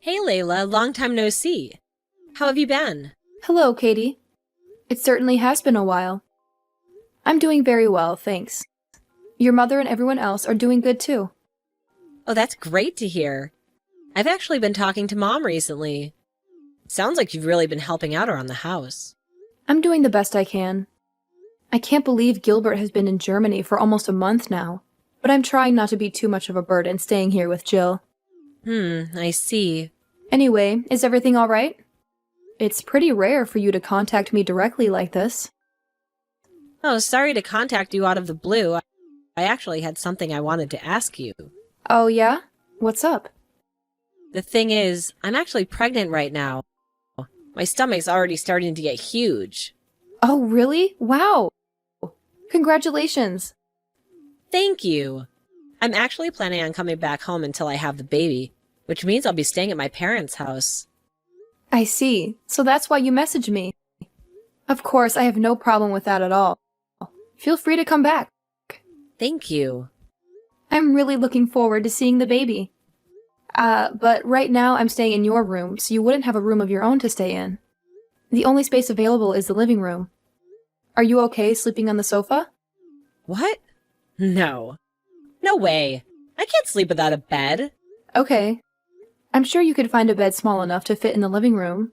Hey Layla, long time no see. How have you been? Hello, Katie. It certainly has been a while. I'm doing very well, thanks. Your mother and everyone else are doing good too. Oh, that's great to hear. I've actually been talking to Mom recently. Sounds like you've really been helping out around the house. I'm doing the best I can. I can't believe Gilbert has been in Germany for almost a month now, but I'm trying not to be too much of a burden staying here with Jill. I see. Anyway, is everything all right? It's pretty rare for you to contact me directly like this. Oh, sorry to contact you out of the blue. I actually had something I wanted to ask you. Oh yeah? What's up? The thing is, I'm actually pregnant right now. My stomach's already starting to get huge. Oh really? Wow! Congratulations! Thank you. I'm actually planning on coming back home until I have the baby, which means I'll be staying at my parents' house. I see. So that's why you messaged me. Of course, I have no problem with that at all. Feel free to come back. Thank you. I'm really looking forward to seeing the baby. But right now I'm staying in your room, so you wouldn't have a room of your own to stay in. The only space available is the living room. Are you okay sleeping on the sofa? What? No. No way. I can't sleep without a bed. Okay. I'm sure you could find a bed small enough to fit in the living room.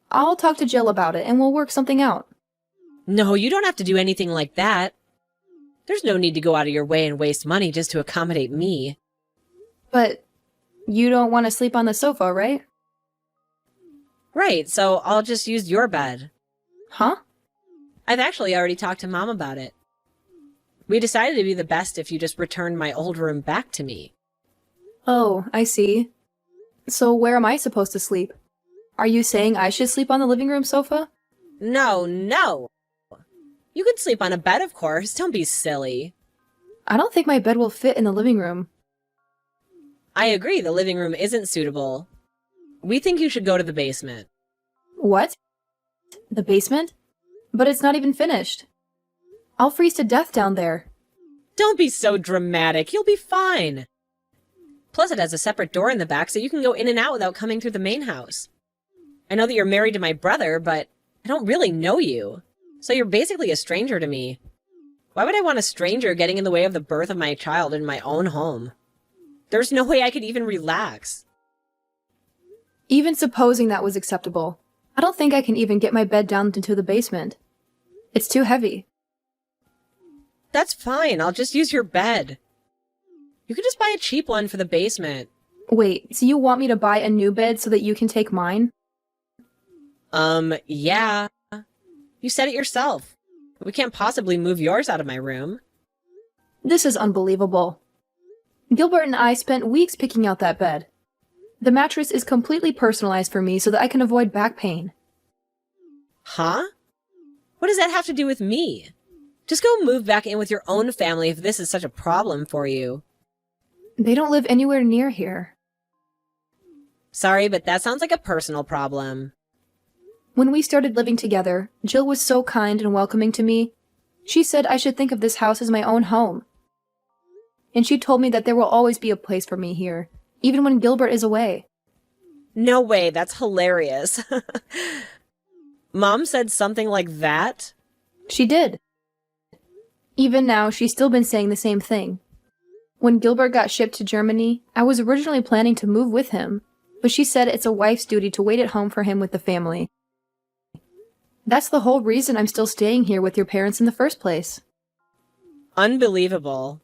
I'll talk to Jill about it and we'll work something out. No, you don't have to do anything like that. There's no need to go out of your way and waste money just to accommodate me. But you don't want to sleep on the sofa, right? Right, so I'll just use your bed. Huh? I've actually already talked to Mom about it. We decided it'd be the best if you just returned my old room back to me. Oh, I see. So where am I supposed to sleep? Are you saying I should sleep on the living room sofa? No. You can sleep on a bed, of course. Don't be silly. I don't think my bed will fit in the living room. I agree, the living room isn't suitable. We think you should go to the basement. What? The basement? But it's not even finished. I'll freeze to death down there. Don't be so dramatic. You'll be fine. Plus, it has a separate door in the back so you can go in and out without coming through the main house. I know that you're married to my brother, but I don't really know you. So you're basically a stranger to me. Why would I want a stranger getting in the way of the birth of my child in my own home? There's no way I could even relax. Even supposing that was acceptable, I don't think I can even get my bed down into the basement. It's too heavy. That's fine. I'll just use your bed. You could just buy a cheap one for the basement. Wait, so you want me to buy a new bed so that you can take mine? Yeah. You said it yourself. We can't possibly move yours out of my room. This is unbelievable. Gilbert and I spent weeks picking out that bed. The mattress is completely personalized for me so that I can avoid back pain. Huh? What does that have to do with me? Just go move back in with your own family if this is such a problem for you. They don't live anywhere near here. Sorry, but that sounds like a personal problem. When we started living together, Jill was so kind and welcoming to me. She said I should think of this house as my own home. And she told me that there will always be a place for me here, even when Gilbert is away. No way, that's hilarious. Mom said something like that? She did. Even now, she's still been saying the same thing. When Gilbert got shipped to Germany, I was originally planning to move with him, but she said it's a wife's duty to wait at home for him with the family. That's the whole reason I'm still staying here with your parents in the first place. Unbelievable.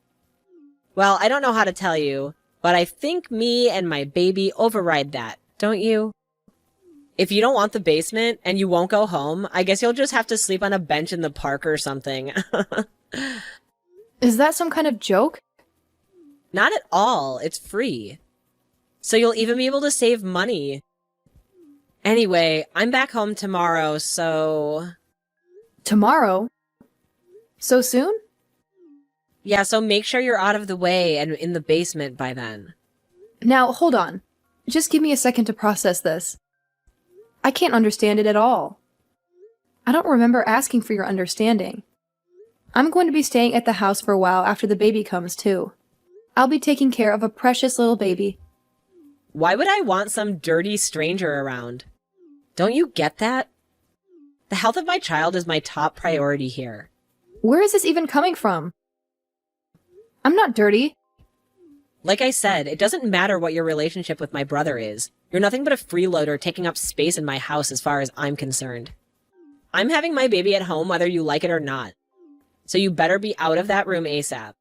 Well, I don't know how to tell you, but I think me and my baby override that, don't you? If you don't want the basement and you won't go home, I guess you'll just have to sleep on a bench in the park or something. Is that some kind of joke? Not at all. It's free. So you'll even be able to save money. Anyway, I'm back home tomorrow, so... Tomorrow? So soon? Yeah, so make sure you're out of the way and in the basement by then. Now, hold on. Just give me a second to process this. I can't understand it at all. I don't remember asking for your understanding. I'm going to be staying at the house for a while after the baby comes, too. I'll be taking care of a precious little baby. Why would I want some dirty stranger around? Don't you get that? The health of my child is my top priority here. Where is this even coming from? I'm not dirty. Like I said, it doesn't matter what your relationship with my brother is. You're nothing but a freeloader taking up space in my house as far as I'm concerned. I'm having my baby at home whether you like it or not. So you better be out of that room ASAP.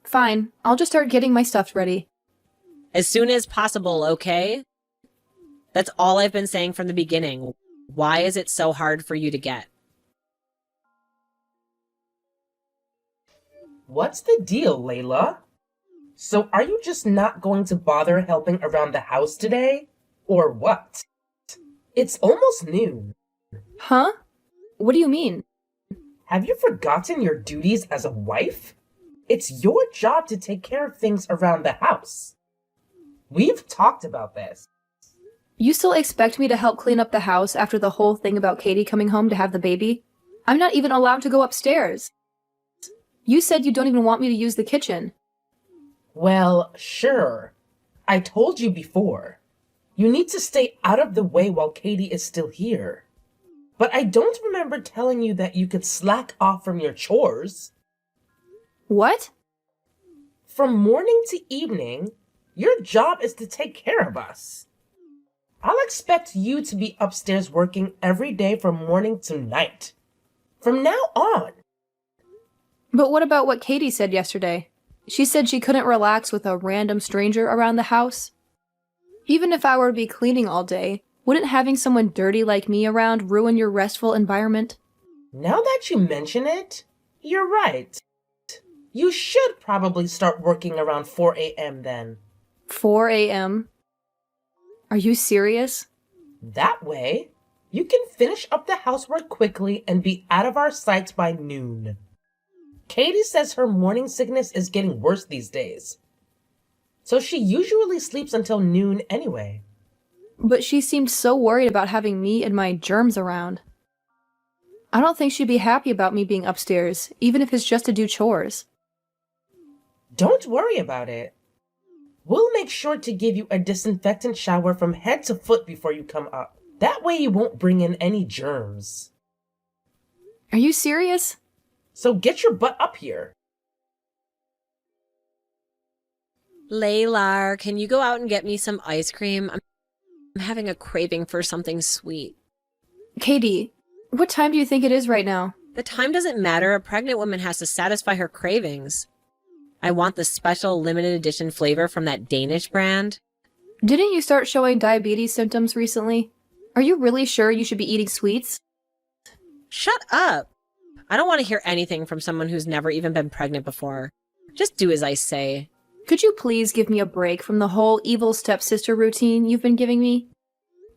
Fine, I'll just start getting my stuff ready. As soon as possible, okay? That's all I've been saying from the beginning. Why is it so hard for you to get? What's the deal, Layla? So are you just not going to bother helping around the house today? Or what? It's almost noon. Huh? What do you mean? Have you forgotten your duties as a wife? It's your job to take care of things around the house. We've talked about this. You still expect me to help clean up the house after the whole thing about Katie coming home to have the baby? I'm not even allowed to go upstairs. You said you don't even want me to use the kitchen. Well, sure. I told you before. You need to stay out of the way while Katie is still here. But I don't remember telling you that you could slack off from your chores. What? From morning to evening, your job is to take care of us. I'll expect you to be upstairs working every day from morning to night. From now on. But what about what Katie said yesterday? She said she couldn't relax with a random stranger around the house. Even if I were to be cleaning all day, wouldn't having someone dirty like me around ruin your restful environment? Now that you mention it, you're right. You should probably start working around 4 a.m. then. 4 a.m.? Are you serious? That way, you can finish up the housework quickly and be out of our sights by noon. Katie says her morning sickness is getting worse these days. So she usually sleeps until noon anyway. But she seemed so worried about having me and my germs around. I don't think she'd be happy about me being upstairs, even if it's just to do chores. Don't worry about it. We'll make sure to give you a disinfectant shower from head to foot before you come up. That way you won't bring in any germs. Are you serious? So get your butt up here. Layla, can you go out and get me some ice cream? I'm having a craving for something sweet. Katie, what time do you think it is right now? The time doesn't matter. A pregnant woman has to satisfy her cravings. I want the special limited edition flavor from that Danish brand. Didn't you start showing diabetes symptoms recently? Are you really sure you should be eating sweets? Shut up! I don't want to hear anything from someone who's never even been pregnant before. Just do as I say. Could you please give me a break from the whole evil stepsister routine you've been giving me?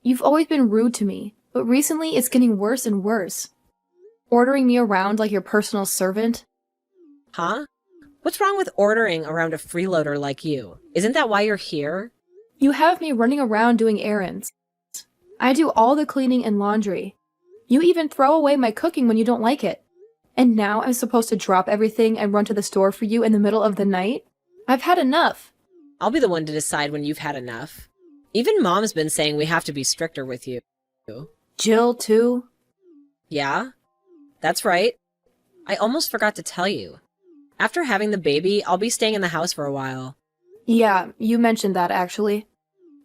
You've always been rude to me, but recently it's getting worse and worse. Ordering me around like your personal servant? Huh? What's wrong with ordering around a freeloader like you? Isn't that why you're here? You have me running around doing errands. I do all the cleaning and laundry. You even throw away my cooking when you don't like it. And now I'm supposed to drop everything and run to the store for you in the middle of the night? I've had enough. I'll be the one to decide when you've had enough. Even Mom's been saying we have to be stricter with you. Jill, too? Yeah? That's right. I almost forgot to tell you. After having the baby, I'll be staying in the house for a while. Yeah, you mentioned that, actually.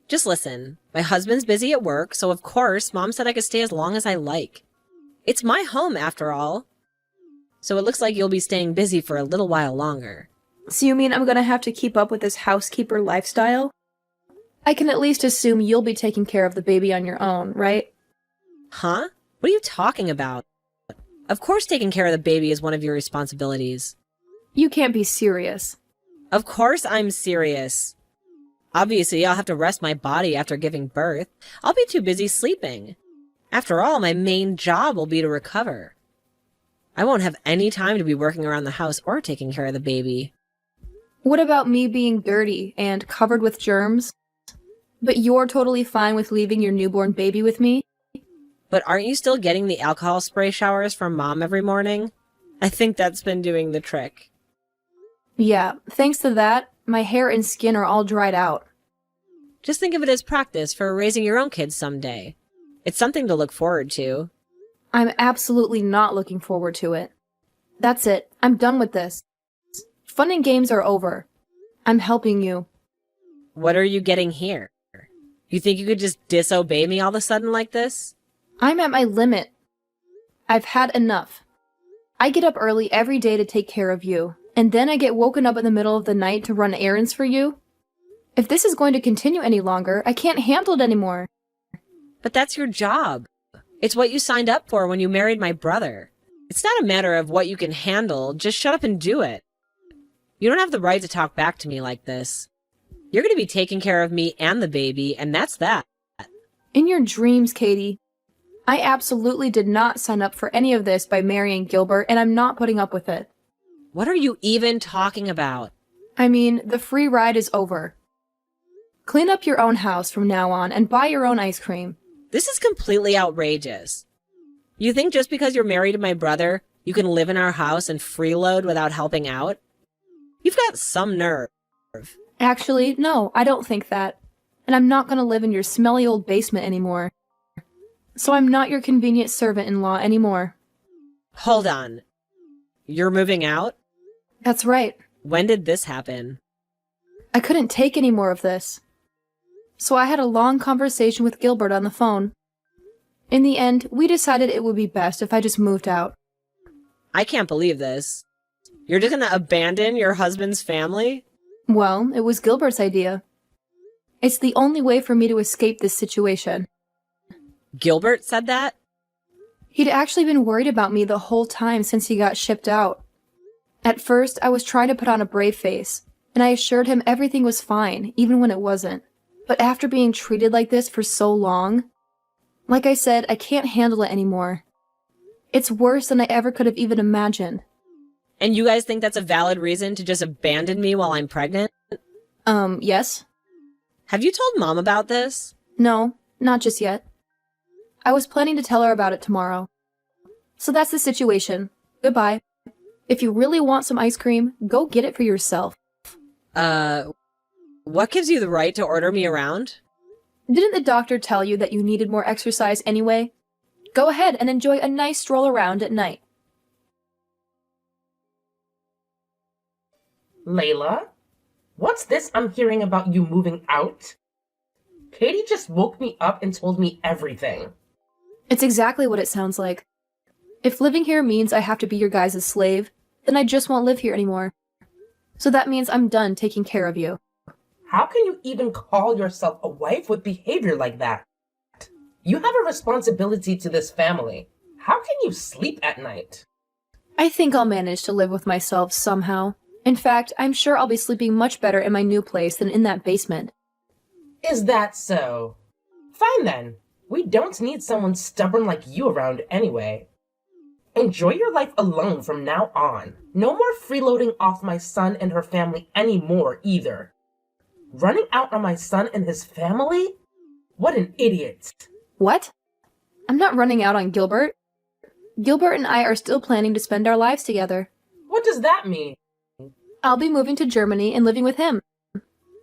Just listen. My husband's busy at work, so of course, Mom said I could stay as long as I like. It's my home, after all. So it looks like you'll be staying busy for a little while longer. So you mean I'm gonna have to keep up with this housekeeper lifestyle? I can at least assume you'll be taking care of the baby on your own, right? Huh? What are you talking about? Of course taking care of the baby is one of your responsibilities. You can't be serious. Of course I'm serious. Obviously, I'll have to rest my body after giving birth. I'll be too busy sleeping. After all, my main job will be to recover. I won't have any time to be working around the house or taking care of the baby. What about me being dirty and covered with germs? But you're totally fine with leaving your newborn baby with me? But aren't you still getting the alcohol spray showers from Mom every morning? I think that's been doing the trick. Yeah, thanks to that, my hair and skin are all dried out. Just think of it as practice for raising your own kids someday. It's something to look forward to. I'm absolutely not looking forward to it. That's it. I'm done with this. Fun and games are over. I'm helping you. What are you getting here? You think you could just disobey me all of a sudden like this? I'm at my limit. I've had enough. I get up early every day to take care of you, and then I get woken up in the middle of the night to run errands for you? If this is going to continue any longer, I can't handle it anymore. But that's your job. It's what you signed up for when you married my brother. It's not a matter of what you can handle, just shut up and do it. You don't have the right to talk back to me like this. You're going to be taking care of me and the baby, and that's that. In your dreams, Katie. I absolutely did not sign up for any of this by marrying Gilbert, and I'm not putting up with it. What are you even talking about? I mean, the free ride is over. Clean up your own house from now on and buy your own ice cream. This is completely outrageous. You think just because you're married to my brother, you can live in our house and freeload without helping out? You've got some nerve. Actually, no, I don't think that. And I'm not going to live in your smelly old basement anymore. So I'm not your convenient servant-in-law anymore. Hold on. You're moving out? That's right. When did this happen? I couldn't take any more of this. So I had a long conversation with Gilbert on the phone. In the end, we decided it would be best if I just moved out. I can't believe this. You're just gonna abandon your husband's family? Well, it was Gilbert's idea. It's the only way for me to escape this situation. Gilbert said that? He'd actually been worried about me the whole time since he got shipped out. At first, I was trying to put on a brave face, and I assured him everything was fine, even when it wasn't. But after being treated like this for so long, like I said, I can't handle it anymore. It's worse than I ever could have even imagined. And you guys think that's a valid reason to just abandon me while I'm pregnant? Yes? Have you told Mom about this? No, not just yet. I was planning to tell her about it tomorrow. So that's the situation. Goodbye. If you really want some ice cream, go get it for yourself. What gives you the right to order me around? Didn't the doctor tell you that you needed more exercise anyway? Go ahead and enjoy a nice stroll around at night. Layla? What's this I'm hearing about you moving out? Katie just woke me up and told me everything. It's exactly what it sounds like. If living here means I have to be your guys' slave, then I just won't live here anymore. So that means I'm done taking care of you. How can you even call yourself a wife with behavior like that? You have a responsibility to this family. How can you sleep at night? I think I'll manage to live with myself somehow. In fact, I'm sure I'll be sleeping much better in my new place than in that basement. Is that so? Fine then. We don't need someone stubborn like you around anyway. Enjoy your life alone from now on. No more freeloading off my son and her family anymore either. Running out on my son and his family? What an idiot. What? I'm not running out on Gilbert. Gilbert and I are still planning to spend our lives together. What does that mean? I'll be moving to Germany and living with him.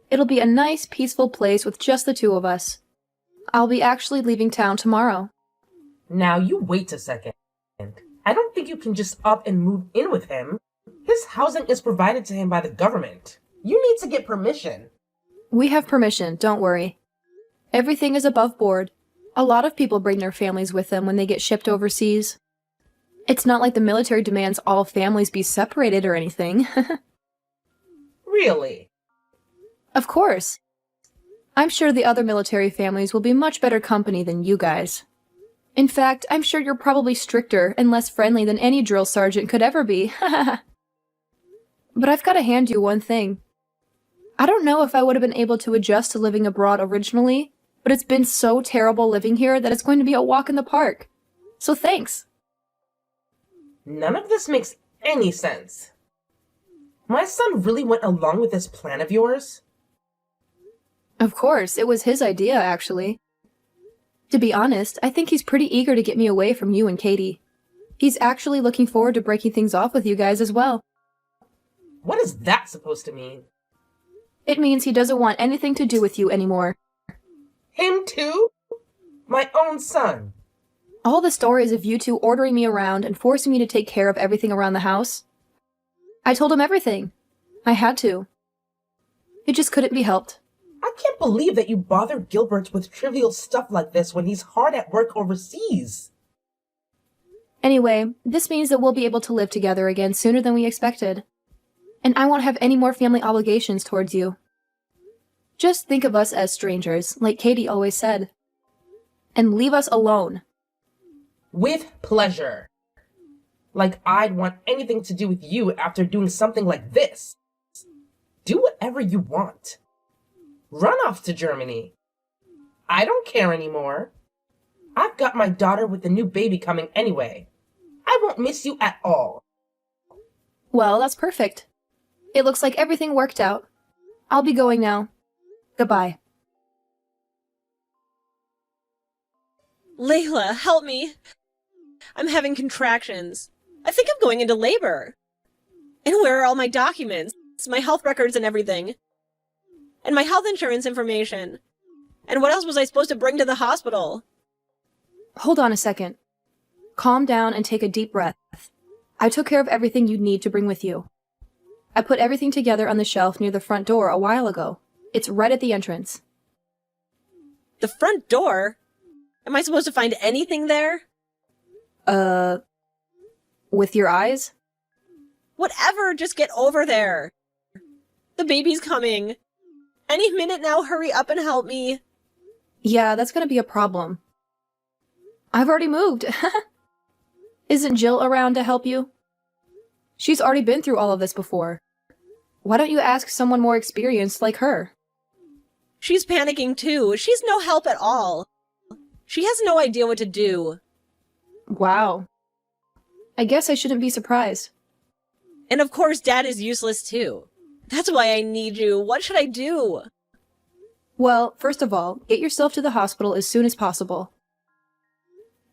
It'll be a nice, peaceful place with just the two of us. I'll be actually leaving town tomorrow. Now you wait a second. I don't think you can just up and move in with him. His housing is provided to him by the government. You need to get permission. We have permission, don't worry. Everything is above board. A lot of people bring their families with them when they get shipped overseas. It's not like the military demands all families be separated or anything. Really? Of course. I'm sure the other military families will be much better company than you guys. In fact, I'm sure you're probably stricter and less friendly than any drill sergeant could ever be. But I've got to hand you one thing. I don't know if I would have been able to adjust to living abroad originally, but it's been so terrible living here that it's going to be a walk in the park. So thanks. None of this makes any sense. My son really went along with this plan of yours? Of course, it was his idea, actually. To be honest, I think he's pretty eager to get me away from you and Katie. He's actually looking forward to breaking things off with you guys as well. What is that supposed to mean? It means he doesn't want anything to do with you anymore. Him too? My own son. All the stories of you two ordering me around and forcing me to take care of everything around the house. I told him everything. I had to. It just couldn't be helped. I can't believe that you bother Gilbert with trivial stuff like this when he's hard at work overseas. Anyway, this means that we'll be able to live together again sooner than we expected. And I won't have any more family obligations towards you. Just think of us as strangers, like Katie always said. And leave us alone. With pleasure. Like I'd want anything to do with you after doing something like this. Do whatever you want. Run off to Germany. I don't care anymore. I've got my daughter with the new baby coming anyway. I won't miss you at all. Well, that's perfect. It looks like everything worked out. I'll be going now. Goodbye. Layla, help me. I'm having contractions. I think I'm going into labor. And where are all my documents? My health records and everything. And my health insurance information. And what else was I supposed to bring to the hospital? Hold on a second. Calm down and take a deep breath. I took care of everything you'd need to bring with you. I put everything together on the shelf near the front door a while ago. It's right at the entrance. The front door? Am I supposed to find anything there? With your eyes? Whatever, just get over there. The baby's coming. Any minute now, hurry up and help me. Yeah, that's gonna be a problem. I've already moved. Isn't Jill around to help you? She's already been through all of this before. Why don't you ask someone more experienced like her? She's panicking too. She's no help at all. She has no idea what to do. Wow. I guess I shouldn't be surprised. And of course, Dad is useless too. That's why I need you. What should I do? Well, first of all, get yourself to the hospital as soon as possible.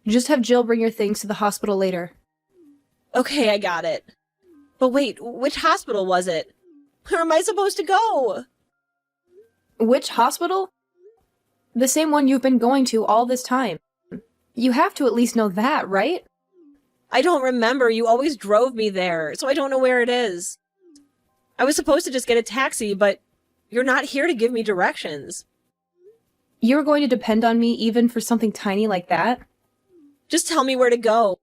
Just have Jill bring your things to the hospital later. Okay, I got it. But wait, which hospital was it? Where am I supposed to go? Which hospital? The same one you've been going to all this time. You have to at least know that, right? I don't remember. You always drove me there, so I don't know where it is. I was supposed to just get a taxi, but you're not here to give me directions. You're going to depend on me even for something tiny like that? Just tell me where to go.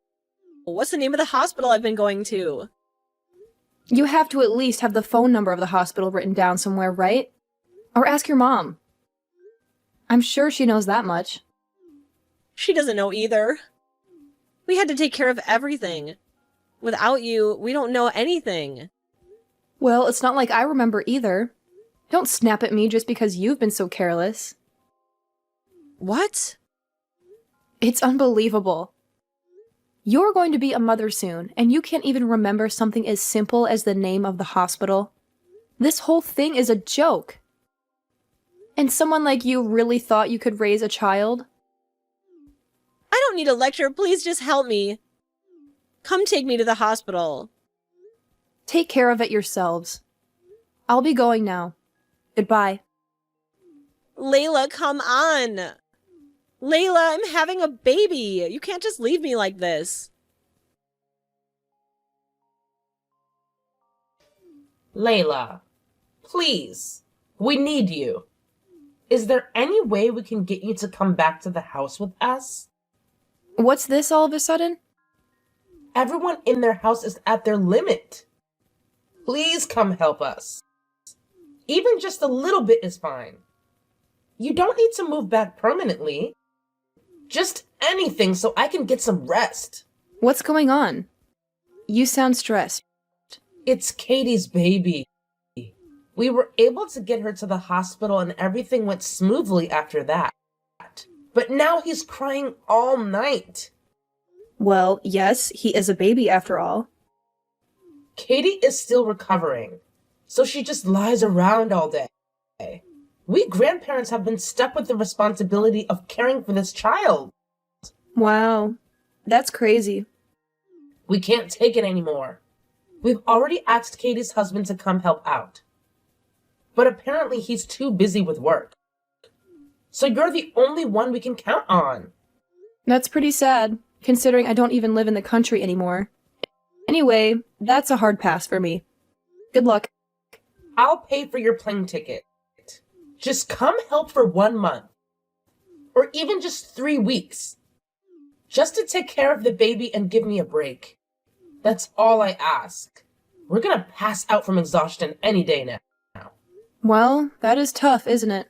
What's the name of the hospital I've been going to? You have to at least have the phone number of the hospital written down somewhere, right? Or ask your mom. I'm sure she knows that much. She doesn't know either. We had to take care of everything. Without you, we don't know anything. Well, it's not like I remember either. Don't snap at me just because you've been so careless. What? It's unbelievable. You're going to be a mother soon, and you can't even remember something as simple as the name of the hospital. This whole thing is a joke. And someone like you really thought you could raise a child? I don't need a lecture. Please just help me. Come take me to the hospital. Take care of it yourselves. I'll be going now. Goodbye. Layla, come on. Layla, I'm having a baby. You can't just leave me like this. Layla, please, we need you. Is there any way we can get you to come back to the house with us? What's this all of a sudden? Everyone in their house is at their limit. Please come help us. Even just a little bit is fine. You don't need to move back permanently. Just anything so I can get some rest. What's going on? You sound stressed. It's Katie's baby. We were able to get her to the hospital and everything went smoothly after that. But now he's crying all night. Well, yes, he is a baby after all. Katie is still recovering, so she just lies around all day. We grandparents have been stuck with the responsibility of caring for this child. Wow, that's crazy. We can't take it anymore. We've already asked Katie's husband to come help out. But apparently he's too busy with work. So you're the only one we can count on. That's pretty sad, considering I don't even live in the country anymore. Anyway, that's a hard pass for me. Good luck. I'll pay for your plane ticket. Just come help for 1 month. Or even just 3 weeks. Just to take care of the baby and give me a break. That's all I ask. We're gonna pass out from exhaustion any day now. Well, that is tough, isn't it?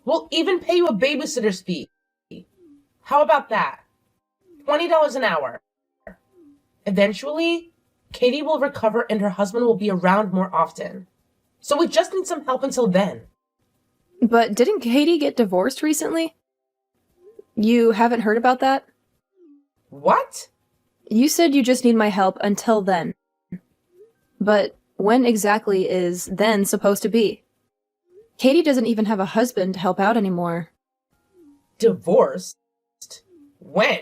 We'll even pay you a babysitter's fee. How about that? $20 an hour. Eventually, Katie will recover and her husband will be around more often. So we just need some help until then. But didn't Katie get divorced recently? You haven't heard about that? What? You said you just need my help until then. But when exactly is then supposed to be? Katie doesn't even have a husband to help out anymore. Divorced? When?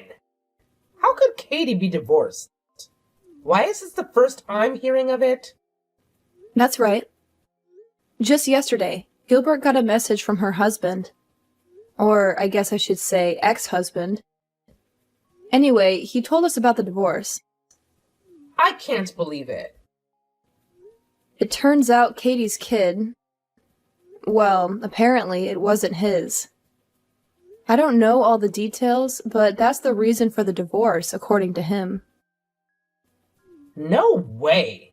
How could Katie be divorced? Why is this the first I'm hearing of it? That's right. Just yesterday, Gilbert got a message from her husband. Or I guess I should say ex-husband. Anyway, he told us about the divorce. I can't believe it. It turns out Katie's kid, well, apparently it wasn't his. I don't know all the details, but that's the reason for the divorce, according to him. No way.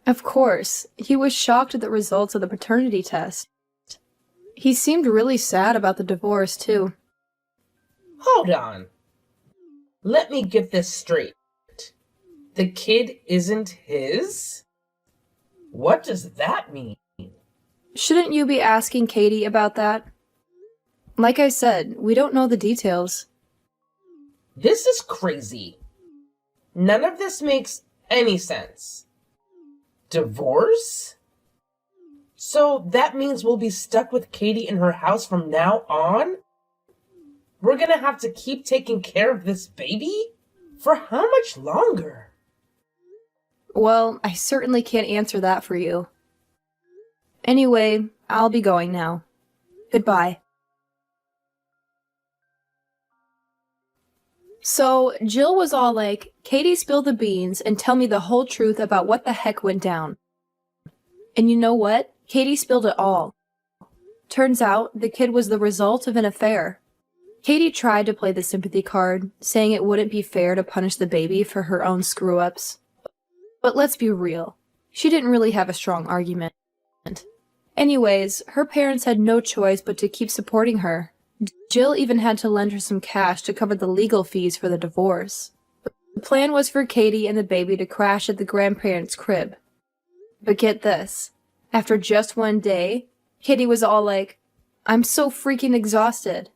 Of course, he was shocked at the results of the paternity test. He seemed really sad about the divorce, too. Hold on. Let me get this straight. The kid isn't his? What does that mean? Shouldn't you be asking Katie about that? Like I said, we don't know the details. This is crazy. None of this makes any sense. Divorce? So that means we'll be stuck with Katie in her house from now on? We're gonna have to keep taking care of this baby? For how much longer? Well, I certainly can't answer that for you. Anyway, I'll be going now. Goodbye. So, Jill was all like, Katie, spill the beans and tell me the whole truth about what the heck went down. And you know what? Katie spilled it all. Turns out, the kid was the result of an affair. Katie tried to play the sympathy card, saying it wouldn't be fair to punish the baby for her own screw-ups. But let's be real, she didn't really have a strong argument. Anyways, her parents had no choice but to keep supporting her. Jill even had to lend her some cash to cover the legal fees for the divorce. The plan was for Katie and the baby to crash at the grandparents' crib. But get this, after just one day, Katie was all like, I'm so freaking exhausted.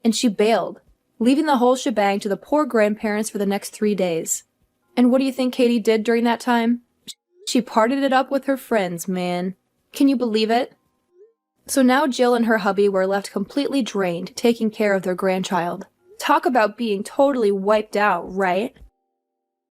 And she bailed, leaving the whole shebang to the poor grandparents for the next 3 days. And what do you think Katie did during that time? She partied it up with her friends, man. Can you believe it? So now Jill and her hubby were left completely drained, taking care of their grandchild. Talk about being totally wiped out, right?